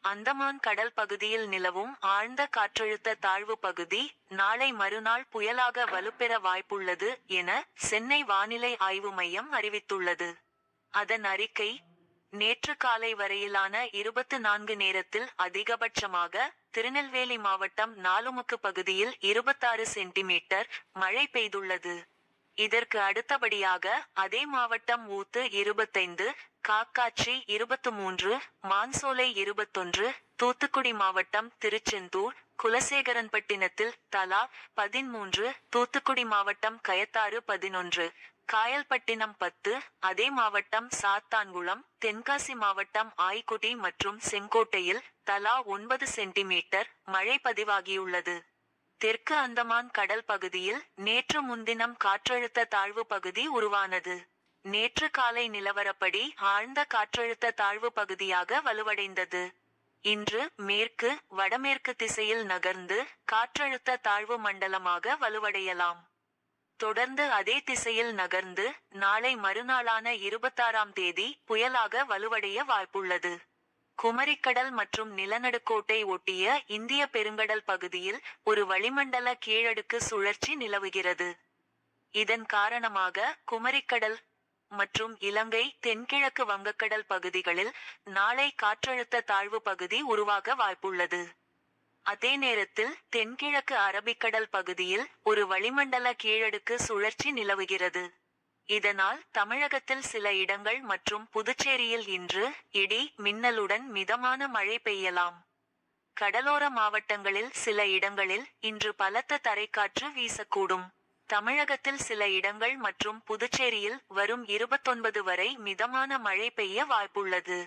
அந்தமான் கடல் பகுதியில் நிலவும் ஆழ்ந்த காற்றழுத்த தாழ்வு பகுதி நாளை மறுநாள் புயலாக வலுப்பெற வாய்ப்புள்ளது என சென்னை வானிலை ஆய்வு மையம் அறிவித்துள்ளது. அதன் அறிக்கை: நேற்று காலை வரையிலான 24 நேரத்தில் அதிகபட்சமாக திருநெல்வேலி மாவட்டம் நாலுமுக்கு பகுதியில் 26 சென்டிமீட்டர் மழை பெய்துள்ளது. இதற்கு அடுத்தபடியாக அதே மாவட்டம் ஊத்து 25, காக்காட்சி 23, மான்சோலை 21, தூத்துக்குடி மாவட்டம் திருச்செந்தூர், குலசேகரன்பட்டினத்தில் தலா 13, தூத்துக்குடி மாவட்டம் கயத்தாறு 11, காயல்பட்டினம் 10, அதே மாவட்டம் சாத்தான்குளம், தென்காசி மாவட்டம் ஆய்க்குடி மற்றும் செங்கோட்டையில் தலா 9 சென்டிமீட்டர் மழை பதிவாகியுள்ளது. தெற்கு அந்தமான் கடல் பகுதியில் நேற்று முன்தினம் காற்றழுத்த தாழ்வு பகுதி உருவானது. நேற்று காலை நிலவரப்படி ஆழ்ந்த காற்றழுத்த தாழ்வு பகுதியாக வலுவடைந்தது. இன்று மேற்கு வடமேற்கு திசையில் நகர்ந்து காற்றழுத்த தாழ்வு மண்டலமாக வலுவடையலாம். தொடர்ந்து அதே திசையில் நகர்ந்து நாளை மறுநாளான 26ஆம் தேதி புயலாக வலுவடைய வாய்ப்புள்ளது. குமரிக்கடல் மற்றும் நிலநடுக்கோட்டை ஒட்டிய இந்திய பெருங்கடல் பகுதியில் ஒரு வளிமண்டல கீழடுக்கு சுழற்சி நிலவுகிறது. இதன் காரணமாக குமரிக்கடல் மற்றும் இலங்கை தென்கிழக்கு வங்கக்கடல் பகுதிகளில் நாளை காற்றழுத்த தாழ்வு பகுதி உருவாக வாய்ப்புள்ளது. அதே நேரத்தில் தென்கிழக்கு அரபிக்கடல் பகுதியில் ஒரு வளிமண்டல கீழடுக்கு சுழற்சி நிலவுகிறது. இதனால் தமிழகத்தில் சில இடங்கள் மற்றும் புதுச்சேரியில் இன்று இடி மின்னலுடன் மிதமான மழை பெய்யலாம். கடலோர மாவட்டங்களில் சில இடங்களில் இன்று பலத்த தரைக்காற்று வீசக்கூடும். தமிழகத்தில் சில இடங்கள் மற்றும் புதுச்சேரியில் வரும் 29 வரை மிதமான மழை பெய்ய வாய்ப்புள்ளது.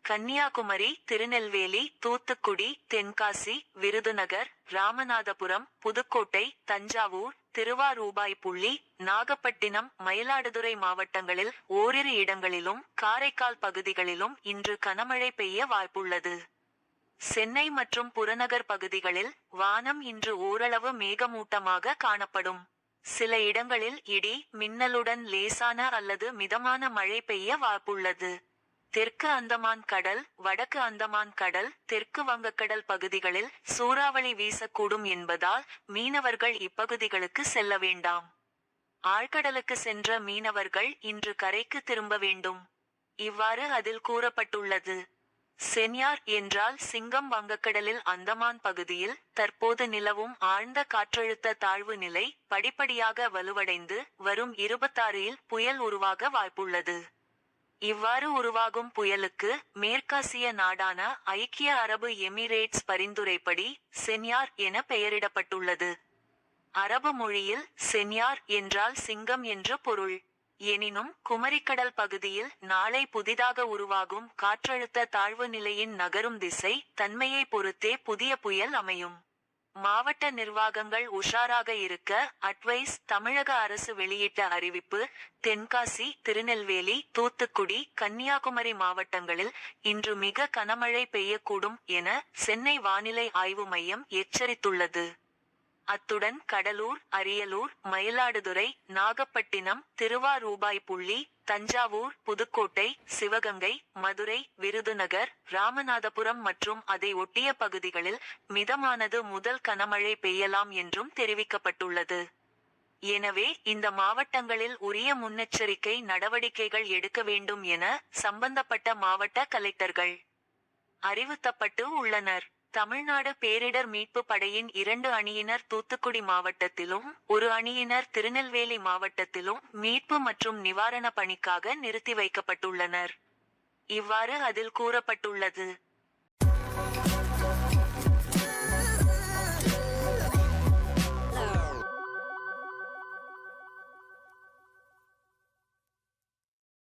கன்னியாகுமரி, திருநெல்வேலி, தூத்துக்குடி, தென்காசி, விருதுநகர், ராமநாதபுரம், புதுக்கோட்டை, தஞ்சாவூர், திருவாரூபாய்ப்புள்ளி, நாகப்பட்டினம், மயிலாடுதுறை மாவட்டங்களில் ஓரிரு இடங்களிலும் காரைக்கால் பகுதிகளிலும் இன்று கனமழை பெய்ய வாய்ப்புள்ளது. சென்னை மற்றும் புறநகர் பகுதிகளில் வானம் இன்று ஓரளவு மேகமூட்டமாக காணப்படும். சில இடங்களில் இடி மின்னலுடன் லேசான அல்லது மிதமான மழை பெய்ய வாய்ப்புள்ளது. தெற்கு அந்தமான் கடல், வடக்கு அந்தமான் கடல், தெற்கு வங்கக்கடல் பகுதிகளில் சூறாவளி வீசக்கூடும் என்பதால் மீனவர்கள் இப்பகுதிகளுக்கு செல்ல வேண்டாம். ஆழ்கடலுக்கு சென்ற மீனவர்கள் இன்று கரைக்கு திரும்ப வேண்டும். இவ்வாறு அதில் கூறப்பட்டுள்ளது. சென்யார் என்றால் சிங்கம் வங்கக்கடலில் அந்தமான் பகுதியில் தற்போது நிலவும் ஆழ்ந்த காற்றழுத்த தாழ்வு நிலை படிப்படியாக வலுவடைந்து வரும் 26இல் புயல் உருவாக வாய்ப்புள்ளது. இவ்வாறு உருவாகும் புயலுக்கு மேற்காசிய நாடான ஐக்கிய அரபு எமிரேட்ஸ் பரிந்துரைப்படி சென்யார் என பெயரிடப்பட்டுள்ளது. அரபு மொழியில் சென்யார் என்றால் சிங்கம் என்று பொருள். எனினும் குமரிக்கடல் பகுதியில் நாளை புதிதாக உருவாகும் காற்றழுத்த தாழ்வு நிலையின் நகரும் திசை தன்மையை பொறுத்தே புதிய புயல் அமையும். மாவட்ட நிர்வாகங்கள் உஷாராக இருக்க அட்வைஸ் தமிழக அரசு வெளியிட்ட அறிவிப்பு: தென்காசி, திருநெல்வேலி, தூத்துக்குடி, கன்னியாகுமரி மாவட்டங்களில் இன்று மிக கனமழை பெய்யக்கூடும் என சென்னை வானிலை ஆய்வு மையம் எச்சரித்துள்ளது. அத்துடன் கடலூர், அரியலூர், மயிலாடுதுறை, நாகப்பட்டினம், திருவாரூபாய்ப்புள்ளி, தஞ்சாவூர், புதுக்கோட்டை, சிவகங்கை, மதுரை, விருதுநகர், ராமநாதபுரம் மற்றும் அதை ஒட்டிய பகுதிகளில் மிதமானது முதல் கனமழை பெய்யலாம் என்றும் தெரிவிக்கப்பட்டுள்ளது. எனவே இந்த மாவட்டங்களில் உரிய முன்னெச்சரிக்கை நடவடிக்கைகள் எடுக்க வேண்டும் என சம்பந்தப்பட்ட மாவட்ட கலெக்டர்கள் அறிவுறுத்தப்பட்டு உள்ளனர். தமிழ்நாடு பேரிடர் மீட்பு படையின் 2 அணியினர் தூத்துக்குடி மாவட்டத்திலும் 1 அணியினர் திருநெல்வேலி மாவட்டத்திலும் மீட்பு மற்றும் நிவாரண பணிக்காக நிறுத்தி வைக்கப்பட்டுள்ளனர். இவ்வாறு அதில் கூறப்பட்டுள்ளது.